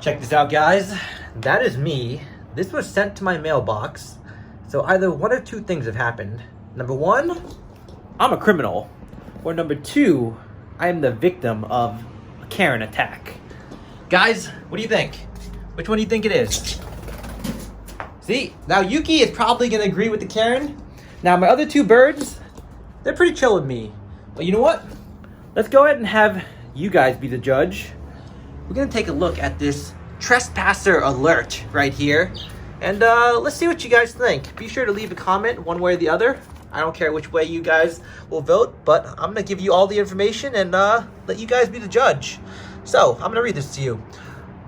Check this out, guys. That is me. This was sent to my mailbox. So either one of two things have happened. Number one, I'm a criminal. Or number two, I am the victim of a Karen attack. Guys, what do you think? Which one do you think it is? See, now Yuki is probably gonna agree with the Karen. Now my other two birds, they're pretty chill with me. But you know what? Let's go ahead and have you guys be the judge. We're gonna take a look at this trespasser alert right here. And let's see what you guys think. Be sure to leave a comment one way or the other. I don't care which way you guys will vote, but I'm gonna give you all the information and let you guys be the judge. So, I'm gonna read this to you.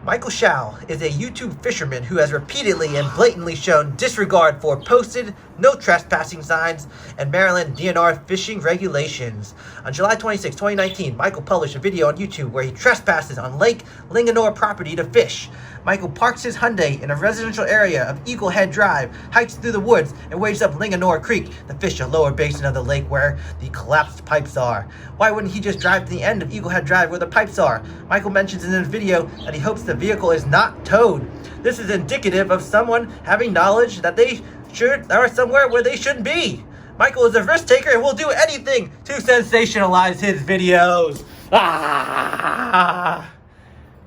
Michael Shao is a YouTube fisherman who has repeatedly and blatantly shown disregard for posted no trespassing signs and Maryland DNR fishing regulations. On July 26, 2019, Michael published a video on YouTube where he trespasses on Lake Linganore property to fish. Michael parks his Hyundai in a residential area of Eagle Head Drive, hikes through the woods, and wades up Linganore Creek to fish a lower basin of the lake where the collapsed pipes are. Why wouldn't he just drive to the end of Eagle Head Drive where the pipes are? Michael mentions in his video that he hopes the vehicle is not towed. This is indicative of someone having knowledge that they are somewhere where they shouldn't be. Michael is a risk taker and will do anything to sensationalize his videos.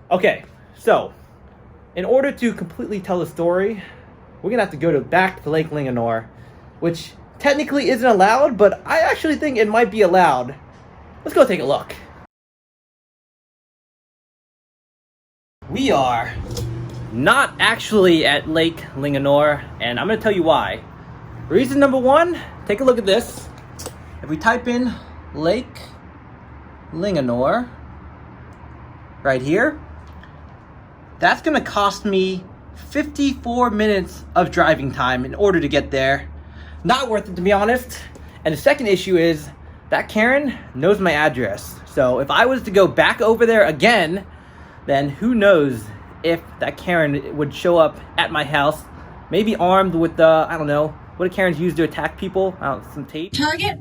Okay, so in order to completely tell the story, we're gonna have to go back to Lake Linganore, which technically isn't allowed, but I actually think it might be allowed. Let's go take a look. We are not actually at Lake Linganore, and I'm gonna tell you why. Reason number one, take a look at this. If we type in Lake Linganore right here, that's gonna cost me 54 minutes of driving time in order to get there. Not worth it, to be honest. And the second issue is that Karen knows my address. So if I was to go back over there again, then who knows if that Karen would show up at my house, maybe armed with I don't know, what do Karens use to attack people? I don't know, some tape? Target.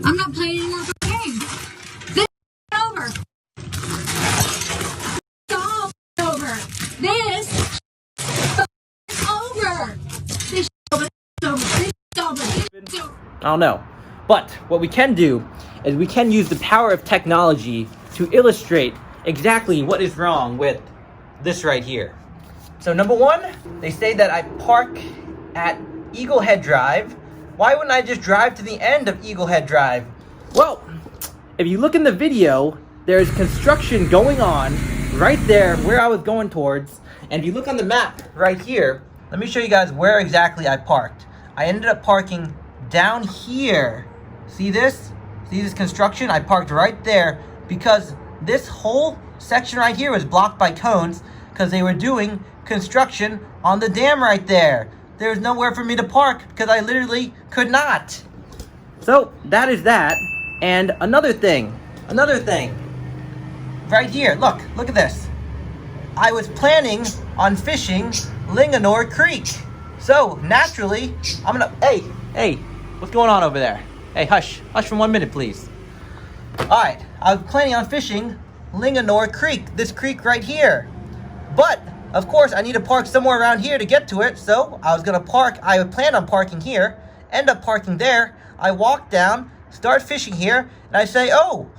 I'm not playing anymore for the game. This is over. It's all over. This is over. This is over. This is over. I don't know. But what we can do is we can use the power of technology to illustrate exactly what is wrong with this right here. So number one, they say that I park at Eagle Head Drive. Why wouldn't I just drive to the end of Eagle Head Drive? Well, if you look in the video, there's construction going on right there where I was going towards. And if you look on the map right here, let me show you guys where exactly I parked. I ended up parking down here. See this? See this construction? I parked right there because this whole section right here was blocked by cones because they were doing construction on the dam right there. There's nowhere for me to park because I literally could not. So that is that. And another thing. Right here, look at this. I was planning on fishing Linganore Creek. So naturally, I'm gonna, hey, what's going on over there? Hey, hush for 1 minute, please. All right, I was planning on fishing Linganore Creek, this creek right here. But, of course, I need to park somewhere around here to get to it, so I planned on parking here, end up parking there. I walk down, start fishing here, and I say, oh,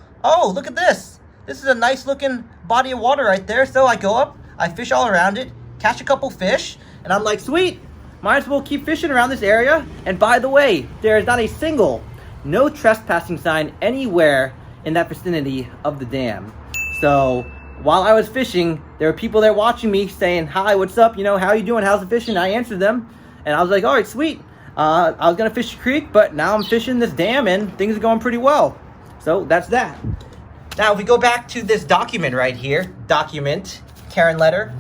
look at this. This is a nice looking body of water right there. So I go up, I fish all around it, catch a couple fish, and I'm like, sweet, might as well keep fishing around this area. And by the way, there is not a single no trespassing sign anywhere in that vicinity of the dam. So while I was fishing, there were people there watching me saying, hi, what's up? You know, how you doing? How's the fishing? I answered them. And I was like, all right, sweet. I was going to fish the creek, but now I'm fishing this dam and things are going pretty well. So that's that. Now, if we go back to this document right here, Karen letter.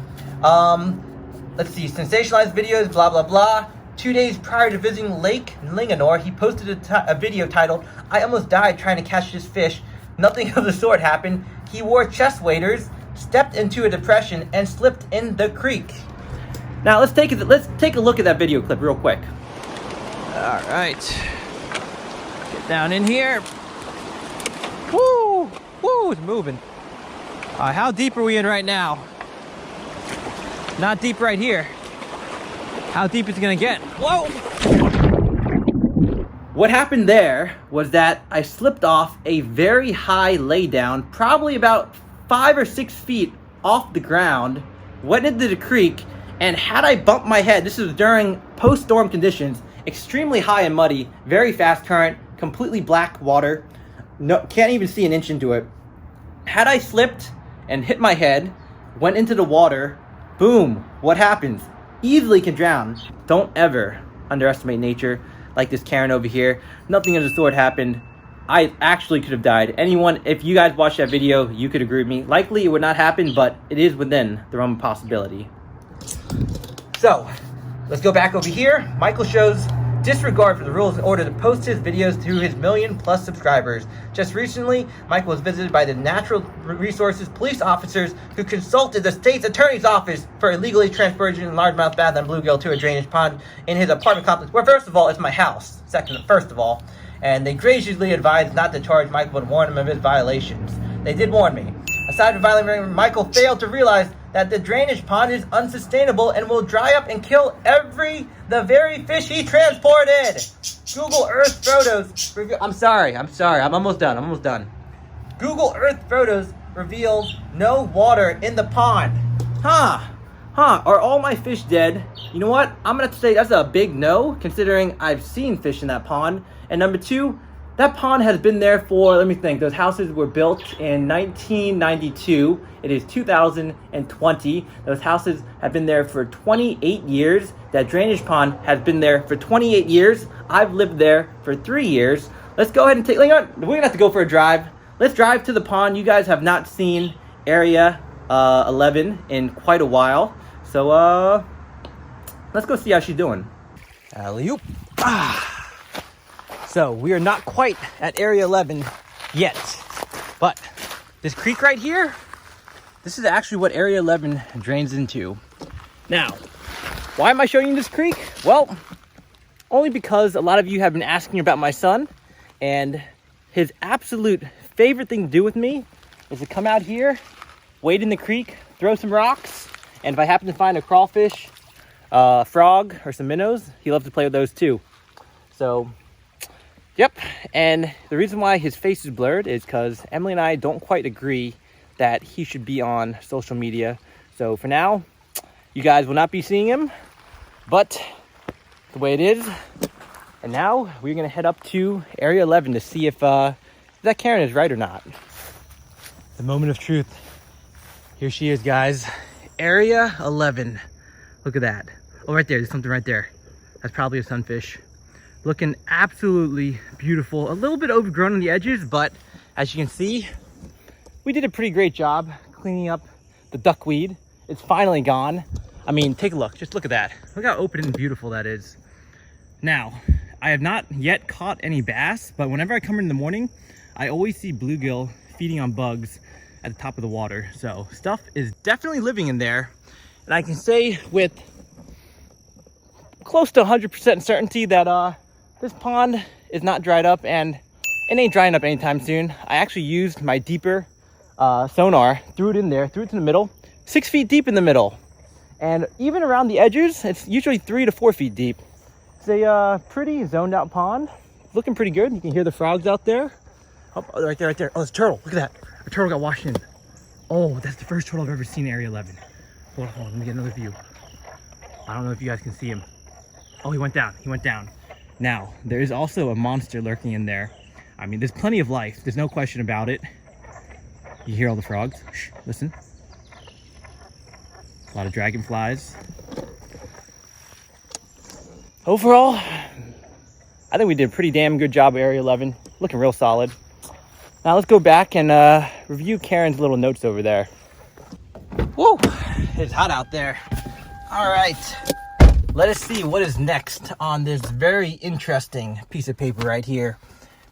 Let's see, sensationalized videos, blah, blah, blah. 2 days prior to visiting Lake Linganore, he posted a video titled, I almost died trying to catch this fish. Nothing of the sort happened. He wore chest waders, stepped into a depression, and slipped in the creek. Now let's take a look at that video clip real quick. All right, get down in here. Woo, it's moving. How deep are we in right now? Not deep right here. How deep is it gonna get? Whoa! What happened there was that I slipped off a very high laydown, probably about 5 or 6 feet off the ground, went into the creek, and had I bumped my head, this was during post-storm conditions, extremely high and muddy, very fast current, completely black water, no, can't even see an inch into it. Had I slipped and hit my head, went into the water, boom, what happens? Easily can drown. Don't ever underestimate nature like this Karen over here. Nothing of the sort happened. I actually could have died. Anyone, if you guys watched that video, you could agree with me. Likely it would not happen, but it is within the realm of possibility. So, let's go back over here. Michael shows disregard for the rules in order to post his videos to his 1 million+ subscribers. Just recently, Michael was visited by the Natural Resources police officers who consulted the state's attorney's office for illegally transporting largemouth bass and bluegill to a drainage pond in his apartment complex, where first of all, it's my house. First of all, and they graciously advised not to charge Michael and warn him of his violations. They did warn me. Aside from violating, Michael failed to realize that the drainage pond is unsustainable and will dry up and kill the very fish he transported. Google Earth photos reveal. I'm sorry. I'm almost done. Google Earth photos reveals no water in the pond. Are all my fish dead? You know what? I'm gonna say that's a big no, considering I've seen fish in that pond. And number two, that pond has been there for, let me think, those houses were built in 1992. It is 2020. Those houses have been there for 28 years. That drainage pond has been there for 28 years. I've lived there for 3 years. Let's go ahead and we're gonna have to go for a drive. Let's drive to the pond. You guys have not seen Area 11 in quite a while. So, let's go see how she's doing. Alley-oop. So, we are not quite at Area 11 yet, but this creek right here, this is actually what Area 11 drains into. Now, why am I showing you this creek? Well, only because a lot of you have been asking about my son, and his absolute favorite thing to do with me is to come out here, wade in the creek, throw some rocks, and if I happen to find a crawfish, frog, or some minnows, he loves to play with those too. So, yep, and the reason why his face is blurred is because Emily and I don't quite agree that he should be on social media. So for now, you guys will not be seeing him, but the way it is. And now we're gonna head up to Area 11 to see if that Karen is right or not. The moment of truth. Here she is, guys. Area 11. Look at that. Oh, right there, there's something right there. That's probably a sunfish. Looking absolutely beautiful. A little bit overgrown on the edges, but as you can see, we did a pretty great job cleaning up the duckweed. It's finally gone. I mean, take a look. Just look at that. Look how open and beautiful that is. Now, I have not yet caught any bass, but whenever I come in the morning, I always see bluegill feeding on bugs at the top of the water. So stuff is definitely living in there. And I can say with close to 100% certainty that this pond is not dried up, and it ain't drying up anytime soon. I actually used my deeper sonar, threw it in there, threw it in the middle, 6 feet deep in the middle. And even around the edges, it's usually 3 to 4 feet deep. It's a pretty zoned out pond. Looking pretty good. You can hear the frogs out there. Oh, right there, right there. Oh, it's a turtle. Look at that. A turtle got washed in. Oh, that's the first turtle I've ever seen in Area 11. Hold on, let me get another view. I don't know if you guys can see him. Oh, he went down. He went down. Now, there is also a monster lurking in there. I mean, there's plenty of life. There's no question about it. You hear all the frogs? Shh, listen. A lot of dragonflies. Overall, I think we did a pretty damn good job at Area 11. Looking real solid. Now let's go back and review Karen's little notes over there. Whoa, it's hot out there. All right, let us see what is next on this very interesting piece of paper right here.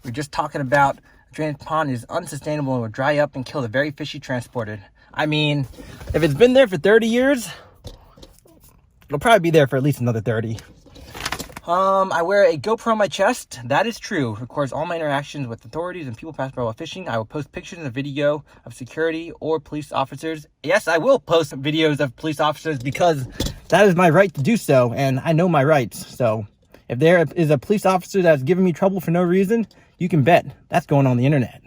We're just talking about a drainage pond is unsustainable and will dry up and kill the very fish you transported. I mean, if it's been there for 30 years, it'll probably be there for at least another 30. I wear a GoPro on my chest. That is true. Records all my interactions with authorities and people passing by while fishing. I will post pictures and video of security or police officers. Yes, I will post videos of police officers because that is my right to do so, and I know my rights. So if there is a police officer that's giving me trouble for no reason, you can bet that's going on the internet.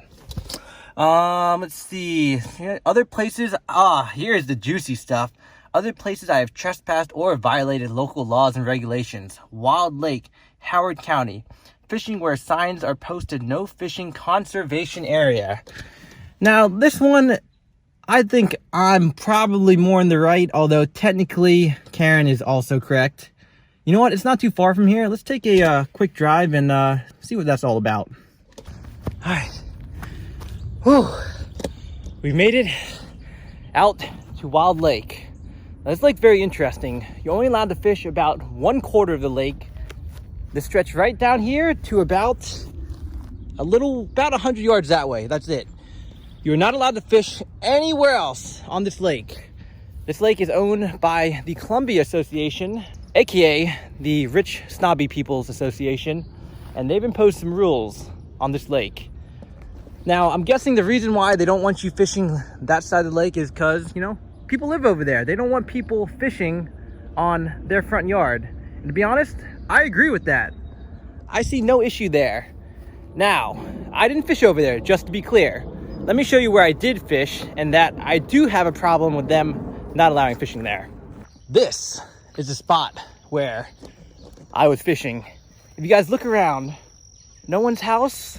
Let's see. Other places. Here's the juicy stuff. Other places I have trespassed or violated local laws and regulations. Wilde Lake, Howard County. Fishing where signs are posted, no fishing conservation area. Now, this one, I think I'm probably more in the right, although technically Karen is also correct. You know what? It's not too far from here. Let's take a quick drive and see what that's all about. All right. Whew. We made it out to Wilde Lake. Now, this lake's very interesting. You're only allowed to fish about 1/4 of the lake. This stretch right down here to about 100 yards that way. That's it. You're not allowed to fish anywhere else on this lake. This lake is owned by the Columbia Association, aka the Rich Snobby People's Association, and they've imposed some rules on this lake. Now, I'm guessing the reason why they don't want you fishing that side of the lake is because, people live over there. They don't want people fishing on their front yard. And to be honest, I agree with that. I see no issue there. Now, I didn't fish over there, just to be clear. Let me show you where I did fish and that I do have a problem with them not allowing fishing there. This is the spot where I was fishing. If you guys look around, no one's house,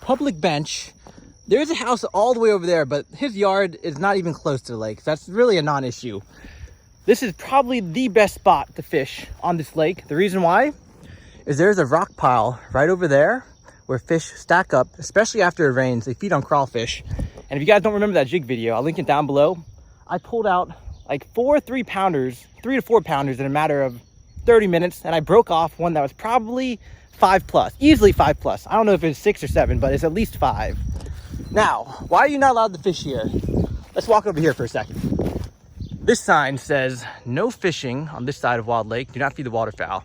public bench. There's a house all the way over there, but his yard is not even close to the lake. So that's really a non-issue. This is probably the best spot to fish on this lake. The reason why is there's a rock pile right over there where fish stack up, especially after it rains. They feed on crawfish. And if you guys don't remember that jig video, I'll link it down below. I pulled out like 3 to 4 pounders in a matter of 30 minutes. And I broke off one that was probably 5+, easily 5+. I don't know if it's 6 or 7, but it's at least 5. Now, why are you not allowed to fish here? Let's walk over here for a second. This sign says, no fishing on this side of Wilde Lake. Do not feed the waterfowl.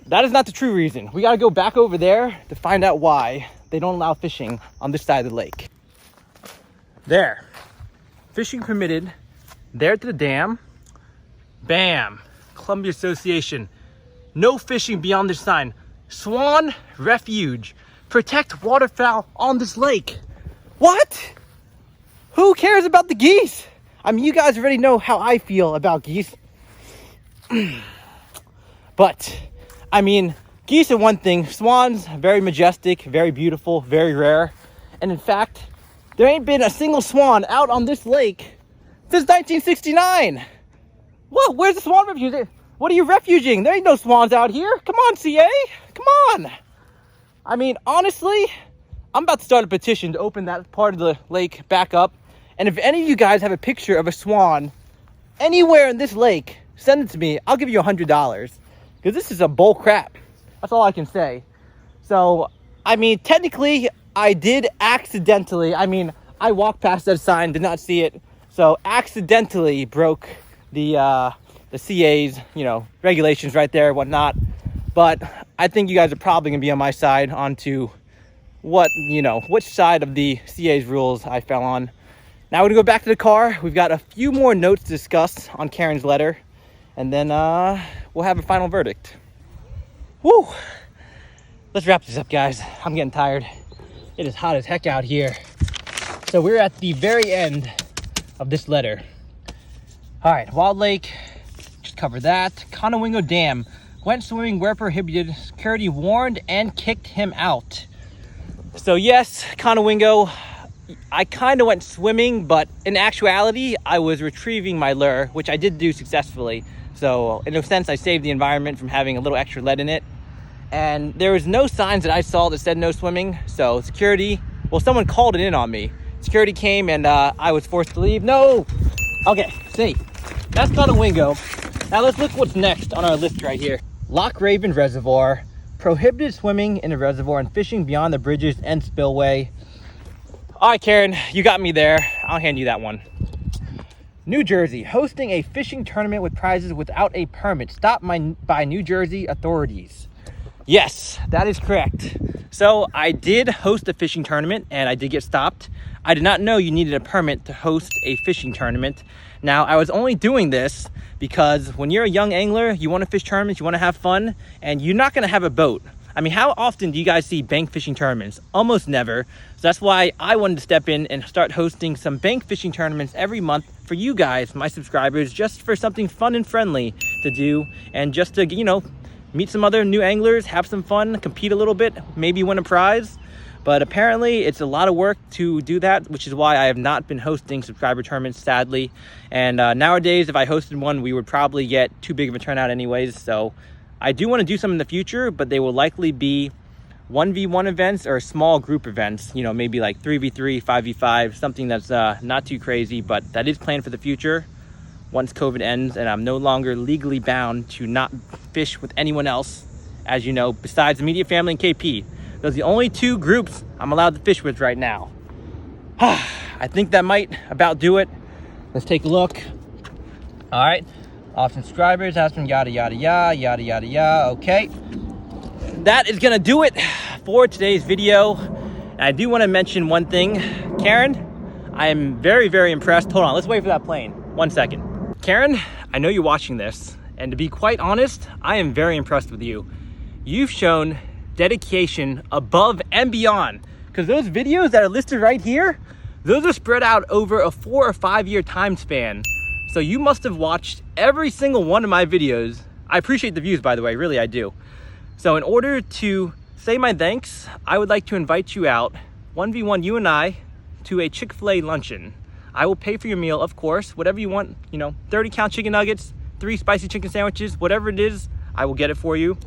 That is not the true reason. We got to go back over there to find out why they don't allow fishing on this side of the lake. There. Fishing permitted. There to the dam. Bam. Columbia Association. No fishing beyond this sign. Swan Refuge. Protect waterfowl on this lake. What? Who cares about the geese? I mean, you guys already know how I feel about geese. But, I mean, geese are one thing. Swans, very majestic, very beautiful, very rare. And in fact, there ain't been a single swan out on this lake since 1969. Whoa, where's the swan refuge? What are you refuging? There ain't no swans out here. Come on, CA. Come on. I mean, honestly, I'm about to start a petition to open that part of the lake back up. And if any of you guys have a picture of a swan anywhere in this lake, send it to me. I'll give you $100. Because this is a bull crap. That's all I can say. So, I mean, technically, I did accidentally. I walked past that sign, did not see it. So, accidentally broke the CA's, regulations right there, whatnot. But I think you guys are probably going to be on my side onto which side of the CA's rules I fell on. Now we're going to go back to the car. We've got a few more notes to discuss on Karen's letter. And then we'll have a final verdict. Woo! Let's wrap this up, guys. I'm getting tired. It is hot as heck out here. So we're at the very end of this letter. All right, Wilde Lake. Just covered that. Conowingo Dam. Went swimming where prohibited. Security warned and kicked him out. So yes, Conowingo, I kind of went swimming, but in actuality, I was retrieving my lure, which I did do successfully. So in a sense, I saved the environment from having a little extra lead in it. And there was no signs that I saw that said no swimming. So someone called it in on me. Security came and I was forced to leave. No! Okay, see, that's Conowingo. Now let's look what's next on our list right here. Loch Raven Reservoir. Prohibited swimming in the reservoir and fishing beyond the bridges and spillway. All right, Karen, you got me there. I'll hand you that one. New Jersey, hosting a fishing tournament with prizes without a permit. Stopped by New Jersey authorities. Yes, that is correct. So I did host a fishing tournament and I did get stopped. I did not know you needed a permit to host a fishing tournament. Now, I was only doing this because when you're a young angler, you want to fish tournaments, you want to have fun, and you're not going to have a boat. I mean, how often do you guys see bank fishing tournaments? Almost never. So that's why I wanted to step in and start hosting some bank fishing tournaments every month for you guys, my subscribers, just for something fun and friendly to do, and just to, you know, meet some other new anglers, have some fun, compete a little bit, maybe win a prize. But apparently it's a lot of work to do that, which is why I have not been hosting subscriber tournaments, sadly. And nowadays, if I hosted one, we would probably get too big of a turnout anyways. So I do want to do some in the future, but they will likely be 1v1 events or small group events, you know, maybe like 3v3, 5v5, something that's not too crazy, but that is planned for the future once COVID ends and I'm no longer legally bound to not fish with anyone else, as you know, besides immediate family and KP. Those are the only two groups I'm allowed to fish with right now. I think that might about do it. Let's take a look. All right, off subscribers, has been yada, yada, yada, yada, yada, yada. Okay, that is gonna do it for today's video. And I do wanna mention one thing. Karen, I am very, very impressed. Hold on, let's wait for that plane. 1 second. Karen, I know you're watching this, and to be quite honest, I am very impressed with you. You've shown dedication above and beyond, because those videos that are listed right here, those are spread out over a 4 or 5 year time span. So you must have watched every single one of my videos. I appreciate the views, by the way, really I do. So in order to say my thanks, I would like to invite you out, 1v1 you and I, to a Chick-fil-A luncheon. I will pay for your meal, of course, whatever you want, you know, 30 count chicken nuggets, 3 spicy chicken sandwiches, whatever it is, I will get it for you.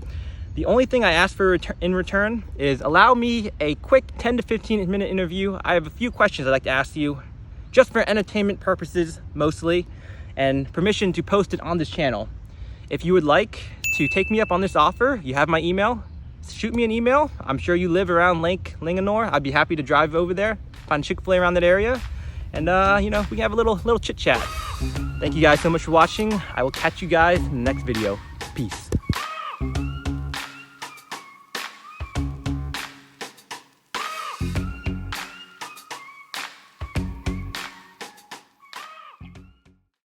The only thing I ask for in return is allow me a quick 10 to 15 minute interview. I have a few questions I'd like to ask you, just for entertainment purposes mostly, and permission to post it on this channel. If you would like to take me up on this offer, you have my email. Shoot me an email. I'm sure you live around Lake Linganore. I'd be happy to drive over there, find Chick-fil-A around that area, and you know, we can have a little chit chat. Thank you guys so much for watching. I will catch you guys in the next video. Peace.